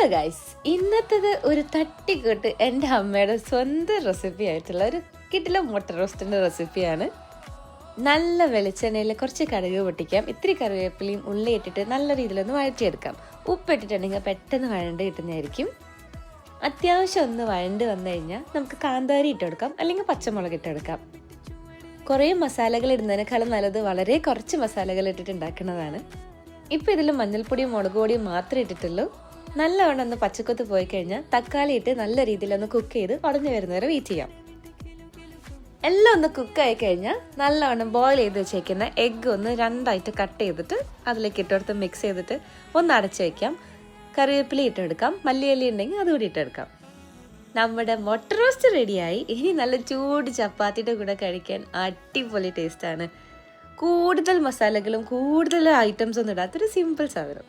Hello guys, ഇന്നത്തേത് ഒരു തട്ടിക്കൂട്ട് എൻ്റെ അമ്മയുടെ സ്വന്തം റെസിപ്പി ആയിട്ടുള്ള ഒരു കിടില മുട്ട റോസ്റ്റിൻ്റെ റെസിപ്പിയാണ്. നല്ല വെളിച്ചെണ്ണയിൽ കുറച്ച് കടുക് പൊട്ടിക്കാം, ഇത്തിരി കറിവേപ്പിലയും ഉള്ളി ഇട്ടിട്ട് നല്ല രീതിയിലൊന്ന് വഴറ്റിയെടുക്കാം. ഉപ്പിട്ടിട്ടുണ്ടെങ്കിൽ പെട്ടെന്ന് വഴണ്ട് കിട്ടുന്നതായിരിക്കും. അത്യാവശ്യം ഒന്ന് വഴണ്ട് വന്നു കഴിഞ്ഞാൽ നമുക്ക് കാന്താരി ഇട്ടെടുക്കാം, അല്ലെങ്കിൽ പച്ചമുളക് ഇട്ടെടുക്കാം. കുറേ മസാലകൾ ഇടുന്നതിനേക്കാളും നല്ലത് വളരെ കുറച്ച് മസാലകൾ ഇട്ടിട്ട് ഉണ്ടാക്കുന്നതാണ്. ഇപ്പം ഇതിൽ മഞ്ഞൾപ്പൊടിയും മുളക് പൊടിയും മാത്രമേ ഇട്ടിട്ടുള്ളൂ. നല്ലവണ്ണം ഒന്ന് പച്ചക്കൊത്ത് പോയി കഴിഞ്ഞാൽ തക്കാളി ഇട്ട് നല്ല രീതിയിലൊന്ന് കുക്ക് ചെയ്ത് ഉടഞ്ഞു വരുന്നവരെ വെയിറ്റ് ചെയ്യാം. എല്ലാം ഒന്ന് കുക്കായി കഴിഞ്ഞാൽ നല്ലവണ്ണം ബോയിൽ ചെയ്ത് വെച്ചേക്കുന്ന എഗ്ഗ് ഒന്ന് രണ്ടായിട്ട് കട്ട് ചെയ്തിട്ട് അതിലേക്ക് ഇട്ടെടുത്ത് മിക്സ് ചെയ്തിട്ട് ഒന്ന് അടച്ചു വയ്ക്കാം. കറിവേപ്പില ഇട്ടെടുക്കാം, മല്ലിയില ഉണ്ടെങ്കിൽ അതുകൂടി ഇട്ടെടുക്കാം. നമ്മുടെ മുട്ട റോസ്റ്റ് റെഡിയായി. ഇനി നല്ല ചൂട് ചപ്പാത്തിയുടെ കൂടെ കഴിക്കാൻ അടിപൊളി ടേസ്റ്റാണ്. കൂടുതൽ മസാലകളും കൂടുതൽ ഐറ്റംസ് ഒന്നും ഇടാത്തൊരു സിമ്പിൾ സാധനം.